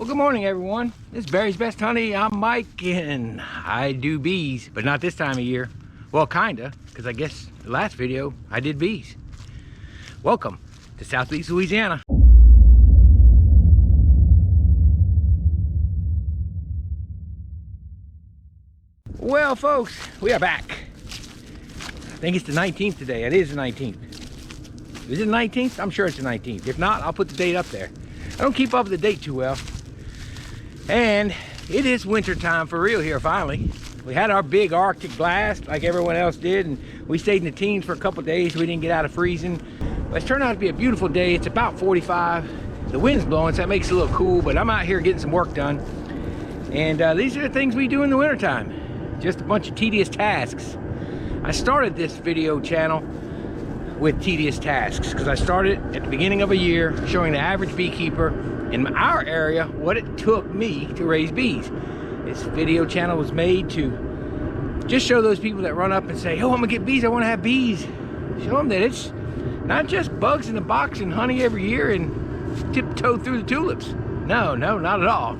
Well, good morning, everyone. This is Barry's Best Honey. I'm Mike, and I do bees, but not this time of year. Well, kinda, because I guess the last video I did bees. Welcome to Southeast Louisiana. Well, folks, we are back. I think it's the 19th today. It is the 19th. Is it the 19th? I'm sure it's the 19th. If not, I'll put the date up there. I don't keep up with the date too well. And it is winter time for real here finally. We had our big Arctic blast like everyone else did, and we stayed in the teens for a couple days. We didn't get out of freezing. But it's turned out to be a beautiful day. It's about 45. The wind's blowing, so that makes it a little cool, but I'm out here getting some work done. And these are the things we do in the wintertime. Just a bunch of tedious tasks. I started this video channel with tedious tasks because I started at the beginning of a year showing the average beekeeper in our area what it took me to raise bees. This video channel was made to just show those people that run up and say, oh, I'm gonna get bees, I want to have bees. Show them that it's not just bugs in the box and honey every year and tiptoe through the tulips. No, not at all.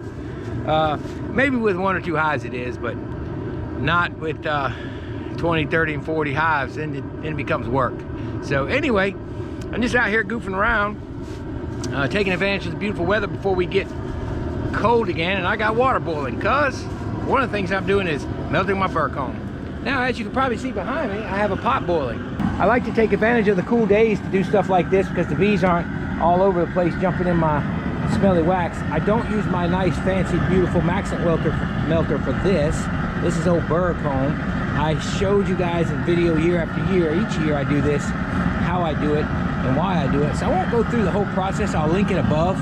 Maybe with 1 or 2 hives it is, but not with 20, 30, and 40 hives. Then it becomes work. So anyway, I'm just out here goofing around, taking advantage of the beautiful weather before we get cold again, and I got water boiling because one of the things I'm doing is melting my burr comb. Now, as you can probably see behind me, I have a pot boiling. I like to take advantage of the cool days to do stuff like this because the bees aren't all over the place jumping in my smelly wax. I don't use my nice, fancy, beautiful Maxent melter for this. This is old burr comb. I showed you guys in video year after year. Each year I do this, how I do it, and why I do it. So I won't go through the whole process. I'll link it above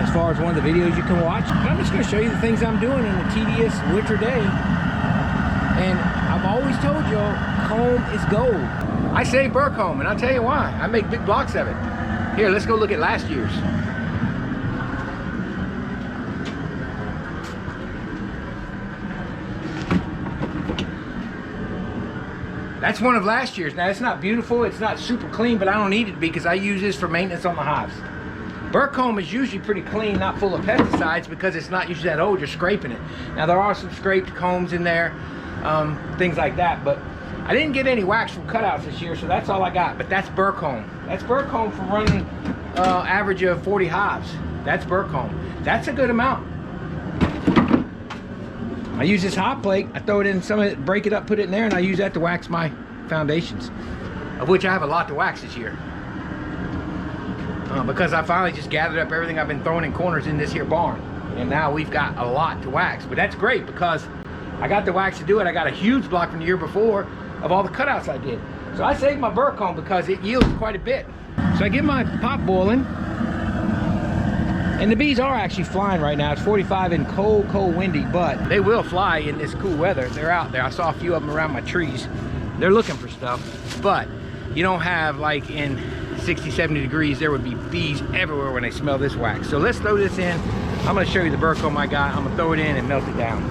as far as one of the videos you can watch. But I'm just going to show you the things I'm doing in a tedious winter day. And I've always told y'all, comb is gold. I save burr comb, and I'll tell you why. I make big blocks of it. Here, let's go look at last year's. That's one of last year's. Now, it's not beautiful, it's not super clean, but I don't need it to be because I use this for maintenance on the hives. Burr comb is usually pretty clean, not full of pesticides because it's not usually that old, you're scraping it. Now, there are some scraped combs in there, things like that, but I didn't get any wax from cutouts this year, so that's all I got. But that's burr comb. That's burr comb from running average of 40 hives. That's burr comb. That's a good amount. I use this hot plate, I throw it in some of it, break it up, put it in there, and I use that to wax my foundations, of which I have a lot to wax this year. Because I finally just gathered up everything I've been throwing in corners in this here barn. And now we've got a lot to wax. But that's great because I got the wax to do it. I got a huge block from the year before of all the cutouts I did. So I saved my burr comb because it yields quite a bit. So I get my pot boiling. And the bees are actually flying right now. It's 45 and cold, windy, but they will fly in this cool weather. They're out there. I saw a few of them around my trees. They're looking for stuff, but you don't have like in 60, 70 degrees, there would be bees everywhere when they smell this wax. So let's throw this in. I'm gonna show you the burr comb I got. I'm gonna throw it in and melt it down.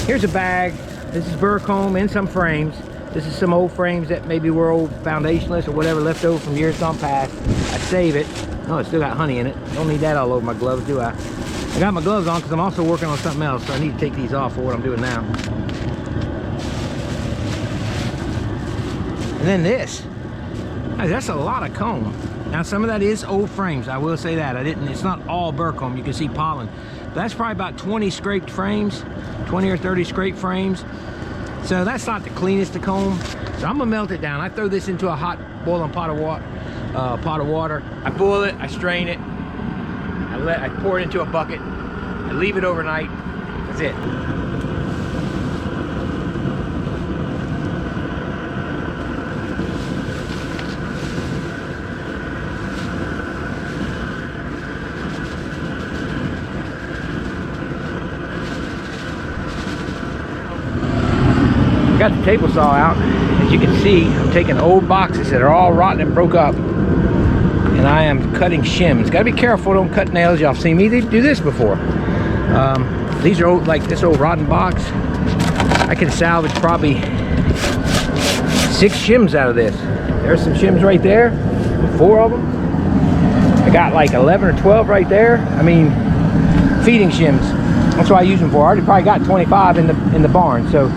Here's a bag. This is burr comb in some frames. This is some old frames that maybe were old foundationless or whatever left over from years gone past. I save it. Oh, it's still got honey in it. Don't need that all over my gloves, do I? I got my gloves on because I'm also working on something else, so I need to take these off for what I'm doing now. And then this. That's a lot of comb. Now, some of that is old frames. I will say that. It's not all burr comb. You can see pollen. But that's probably about 20 scraped frames, 20 or 30 scraped frames. So that's not the cleanest to comb. So I'm gonna melt it down. I throw this into a hot boiling pot of water. I boil it, I strain it, I pour it into a bucket, I leave it overnight. That's it. I got the table saw out. As you can see, I'm taking old boxes that are all rotten and broke up, and I am cutting shims. Gotta be careful, don't cut nails. Y'all seen me do this before. These are old, like this old rotten box. I can salvage probably 6 shims out of this. There's some shims right there, 4 of them. I got like 11 or 12 right there. I mean, feeding shims. That's what I use them for. I already probably got 25 in the barn, so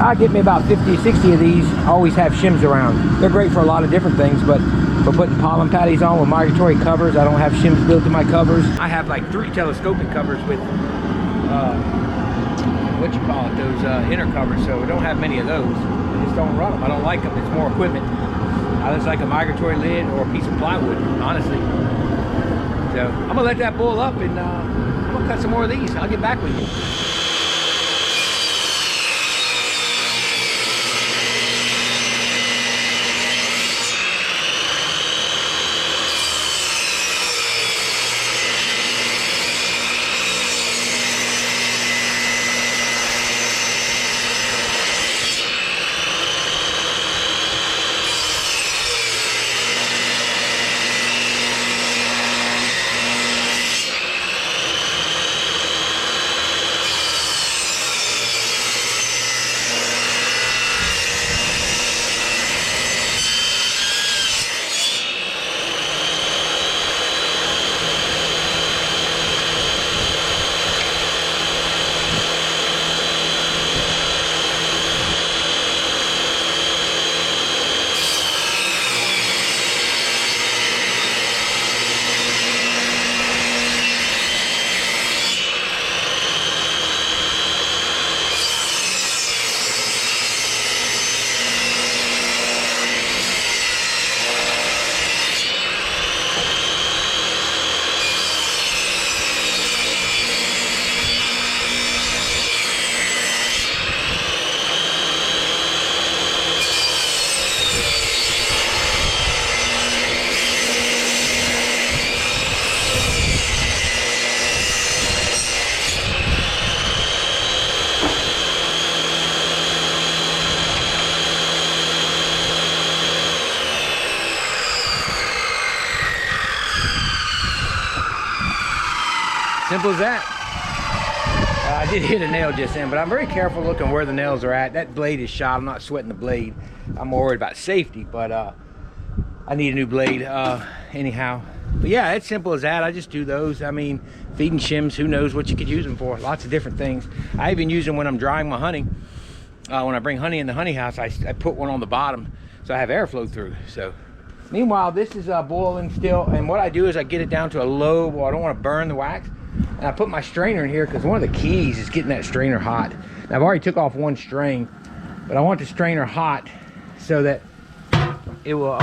I get me about 50, 60 of these. I always have shims around. They're great for a lot of different things, but for putting pollen patties on with migratory covers, I don't have shims built in my covers. I have like 3 telescopic covers with what you call it, those inner covers, so I don't have many of those. I just don't run them. I don't like them. It's more equipment. I just like a migratory lid or a piece of plywood, honestly. So I'm gonna let that boil up, and I'm gonna cut some more of these. I'll get back with you. Simple as that. I did hit a nail just then, but I'm very careful looking where the nails are at. That blade is shot. I'm not sweating the blade. I'm more worried about safety, but I need a new blade anyhow. But yeah, it's simple as that. I just do those. I mean, feeding shims, who knows what you could use them for. Lots of different things. I even use them when I'm drying my honey. When I bring honey in the honey house, I put one on the bottom so I have airflow through. So meanwhile, this is boiling still, and what I do is I get it down to a low boil. I don't want to burn the wax. And I put my strainer in here because one of the keys is getting that strainer hot. Now, I've already took off one strain, but I want the strainer hot so that it will,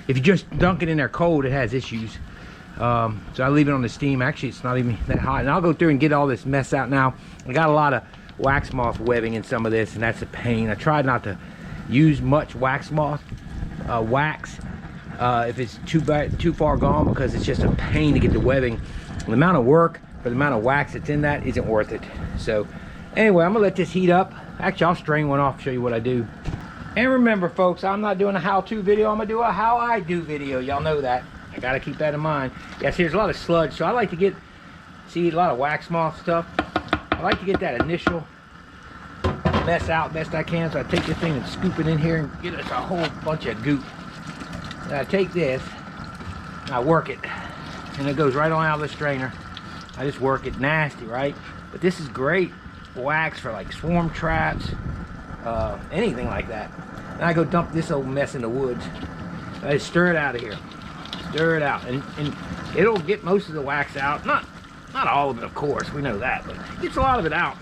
if you just dunk it in there cold, it has issues. So I leave it on the steam. Actually, it's not even that hot. And I'll go through and get all this mess out now. I got a lot of wax moth webbing in some of this, and that's a pain. I tried not to use much wax moth wax if it's too far gone, because it's just a pain to get the webbing. The amount of work for the amount of wax that's in that isn't worth it. So anyway, I'm gonna let this heat up. Actually, I'll strain one off, show you what I do. And remember, folks, I'm not doing a how-to video. I'm gonna do a how I do video. Y'all know that. I gotta keep that in mind. Yeah, see, there's a lot of sludge, so I like to get, see, a lot of wax moth stuff. I like to get that initial mess out best I can. So I take this thing and scoop it in here and get us a whole bunch of goop. And I take this, and I work it, and it goes right on out of the strainer. I just work it. Nasty, right? But this is great wax for like swarm traps, anything like that. And I go dump this old mess in the woods. I just stir it out of here. Stir it out, and it'll get most of the wax out. Not all of it, of course, we know that, but it gets a lot of it out.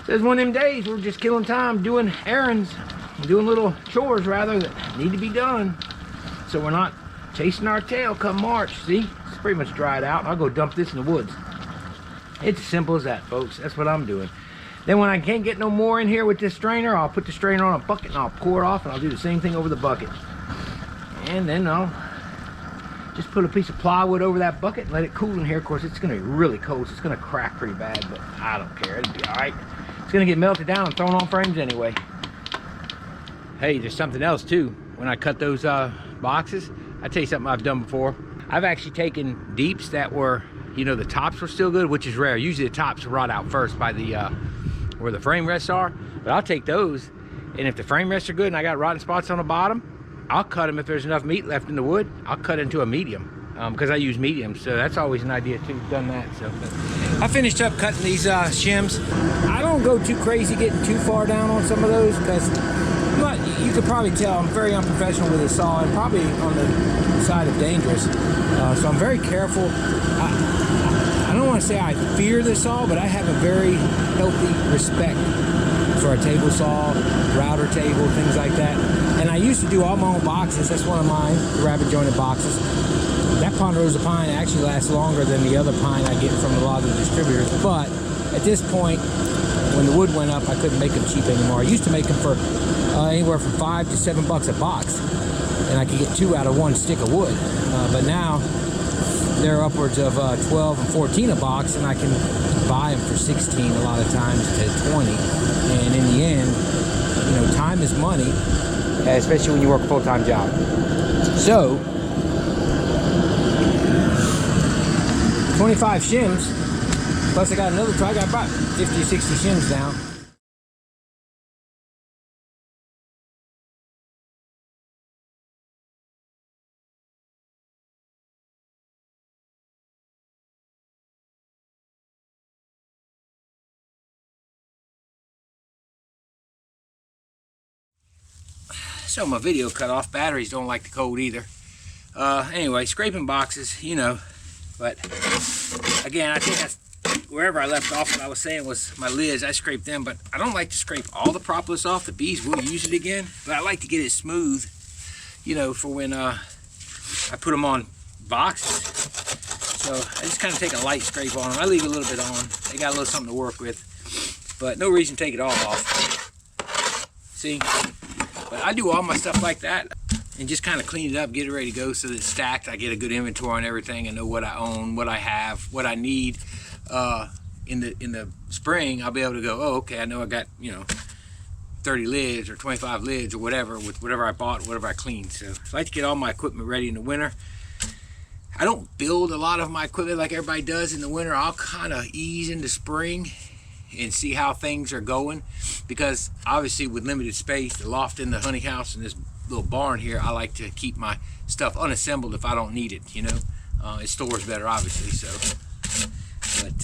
So it's one of them days we're just killing time doing errands, doing little chores rather that need to be done, so we're not chasing our tail come March. See, it's pretty much dried out. I'll go dump this in the woods. It's as simple as that, folks. That's what I'm doing. Then when I can't get no more in here with this strainer, I'll put the strainer on a bucket and I'll pour it off, and I'll do the same thing over the bucket. And then I'll just put a piece of plywood over that bucket and let it cool in here. Of course, it's going to be really cold, so it's going to crack pretty bad, but I don't care. It'll be all right. It's going to get melted down and thrown on frames anyway. Hey, there's something else too. When I cut those boxes, I'll tell you something I've done before. I've actually taken deeps that were, you know, the tops were still good, which is rare. Usually the tops rot out first by the where the frame rests are, but I'll take those, and if the frame rests are good and I got rotten spots on the bottom, I'll cut them. If there's enough meat left in the wood, I'll cut into a medium. because I use mediums, so that's always an idea too. Done that. So I finished up cutting these shims. I don't go too crazy getting too far down on some of those, because you could probably tell I'm very unprofessional with a saw, and probably on the side of dangerous. So I'm very careful. I don't want to say I fear the saw, but I have a very healthy respect for a table saw, router table, things like that. And I used to do all my own boxes. That's one of mine, the rabbit jointed boxes. That Ponderosa pine actually lasts longer than the other pine I get from a lot of the distributors. But at this point, when the wood went up, I couldn't make them cheap anymore. I used to make them for anywhere from $5 to $7 a box, and I could get 2 out of 1 stick of wood. But now they're upwards of 12 and 14 a box, and I can buy them for 16 a lot of times to 20. And in the end, you know, time is money, especially when you work a full-time job. So 25 shims, plus I got another, I got about 50 or 60 shims now. So my video cut off. Batteries don't like the cold either. Anyway, scraping boxes, you know. But again, I think that's wherever I left off. What I was saying was my lids. I scrape them, but I don't like to scrape all the propolis off. The bees will use it again, but I like to get it smooth, you know, for when I put them on boxes. So I just kind of take a light scrape on them. I leave a little bit on. They got a little something to work with, but no reason to take it all off. See? But I do all my stuff like that and just kind of clean it up, get it ready to go so that it's stacked. I get a good inventory on everything and know what I own, what I have, what I need. In the spring, I'll be able to go, oh, okay, I know I got, you know, 30 lids or 25 lids or whatever with whatever I bought, whatever I cleaned. So I like to get all my equipment ready in the winter. I don't build a lot of my equipment like everybody does in the winter. I'll kind of ease into spring and see how things are going, because obviously with limited space, the loft in the honey house and this little barn here, I like to keep my stuff unassembled if I don't need it, you know. It stores better, obviously, so. But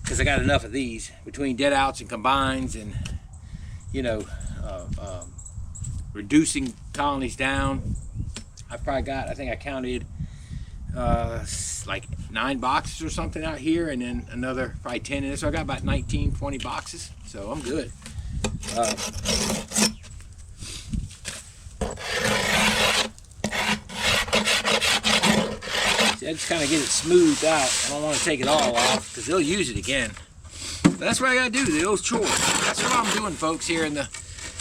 because I got enough of these between dead outs and combines, and you know, reducing colonies down. I probably got, I think I counted like 9 boxes or something out here, and then another probably 10 in there. So I got about 19, 20 boxes, so I'm good. See, I just kind of get it smoothed out. I don't want to take it all off because they'll use it again. But that's what I got to do, those chores. That's what I'm doing, folks, here in the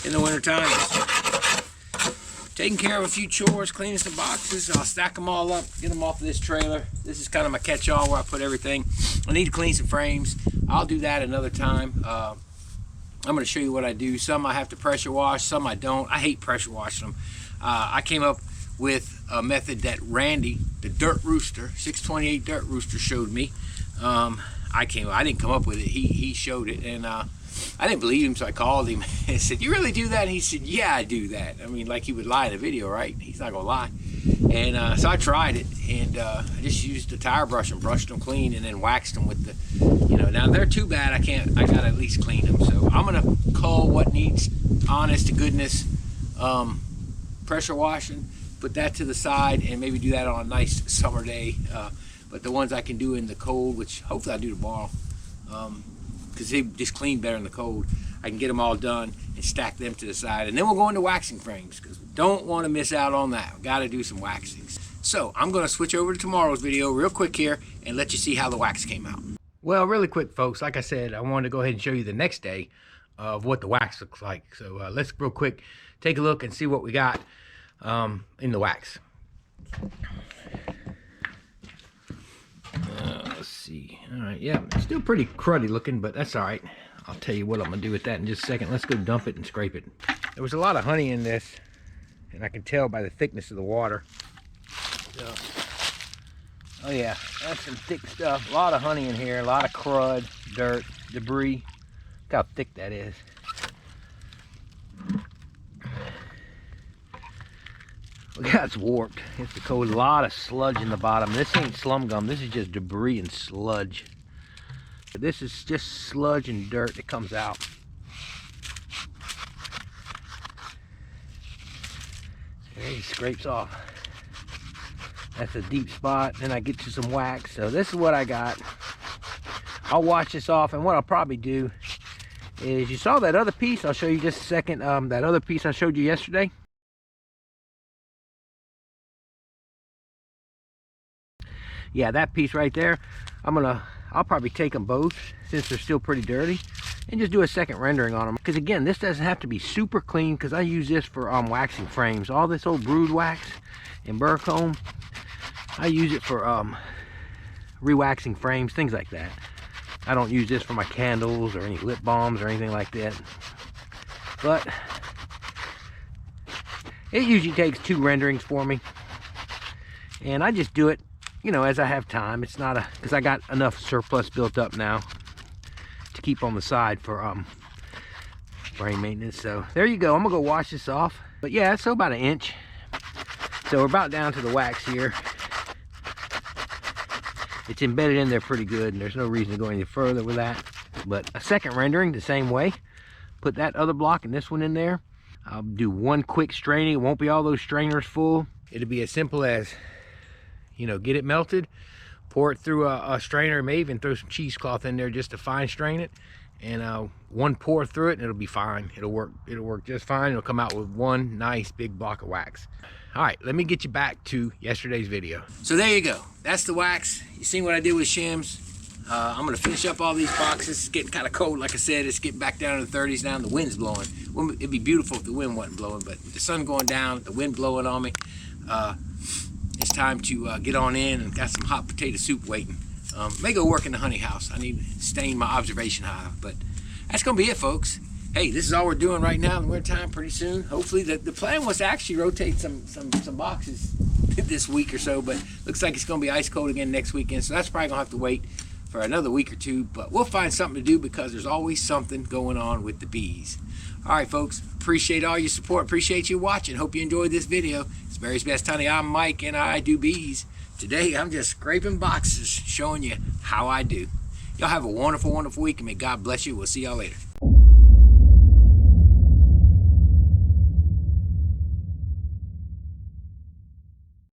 winter time. Taking care of a few chores, cleaning some boxes. I'll stack them all up, get them off of this trailer. This is kind of my catch-all where I put everything. I need to clean some frames. I'll do that another time. I'm going to show you what I do. Some I have to pressure wash, some I don't. I hate pressure washing them. I came up with a method that Randy, the dirt rooster, 628 dirt rooster, showed me. I didn't come up with it. He showed it, and I didn't believe him, so I called him and said, "You really do that?" And he said, "Yeah, I do that." I mean, like he would lie in the video, right? He's not gonna lie. And so I tried it, and I just used the tire brush and brushed them clean, and then waxed them with the, you know. Now they're too bad. I gotta at least clean them. So I'm gonna cull what needs honest to goodness pressure washing. Put that to the side, and maybe do that on a nice summer day. But the ones I can do in the cold, which hopefully I'll do tomorrow, because they just clean better in the cold. I can get them all done and stack them to the side, and then we'll go into waxing frames, because we don't want to miss out on that. We got to do some waxings. So I'm going to switch over to tomorrow's video real quick here and let you see how the wax came out. Well, really quick, folks, like I said, I wanted to go ahead and show you the next day of what the wax looks like. So let's real quick take a look and see what we got in the wax. Let's see. All right, yeah, it's still pretty cruddy looking, but that's all right. I'll tell you what I'm gonna do with that in just a second. Let's go dump it and scrape it. There was a lot of honey in this, and I can tell by the thickness of the water. So, oh yeah, that's some thick stuff. A lot of honey in here, a lot of crud, dirt, debris. Look how thick that is. Look how it's warped. It's cold. A lot of sludge in the bottom. This ain't slum gum. This is just debris and sludge. This is just sludge and dirt that comes out. There he scrapes off. That's a deep spot. Then I get to some wax. So this is what I got. I'll wash this off, and what I'll probably do is, you saw that other piece. I'll show you just a second. That other piece I showed you yesterday. Yeah, that piece right there. I'll probably take them both since they're still pretty dirty, and just do a second rendering on them. Because again, this doesn't have to be super clean, because I use this for waxing frames. All this old brood wax and burr comb, I use it for re-waxing frames, things like that. I don't use this for my candles or any lip balms or anything like that. But it usually takes 2 renderings for me, and I just do it, you know, as I have time. It's not because I got enough surplus built up now to keep on the side for frame maintenance. So there you go. I'm gonna go wash this off. But yeah, so about 1 inch. So we're about down to the wax here. It's embedded in there pretty good, and there's no reason to go any further with that. But a second rendering the same way. Put that other block and this one in there. I'll do 1 quick straining. It won't be all those strainers full. It'll be as simple as, you know, get it melted, pour it through a strainer, maybe even throw some cheesecloth in there just to fine strain it, and 1 pour through it, and it'll be fine. It'll work just fine. It'll come out with 1 nice big block of wax. All right, let me get you back to yesterday's video. So there you go. That's the wax. You seen what I did with shims. I'm gonna finish up all these boxes. It's getting kind of cold, like I said. It's getting back down to the 30s now, and the wind's blowing. It'd be beautiful if the wind wasn't blowing, but with the sun going down, the wind blowing on me, it's time to get on in, and got some hot potato soup waiting. May go work in the honey house. I need to stain my observation hive, but that's gonna be it, folks. Hey, this is all we're doing right now in the winter time. Pretty soon, hopefully, the plan was to actually rotate some boxes this week or so, but looks like it's gonna be ice cold again next weekend, so that's probably gonna have to wait for another week or 2, but we'll find something to do, because there's always something going on with the bees. All right, folks, appreciate all your support. Appreciate you watching. Hope you enjoyed this video. It's Barry's Best Honey. I'm Mike, and I do bees. Today, I'm just scraping boxes, showing you how I do. Y'all have a wonderful, wonderful week, and may God bless you. We'll see y'all later.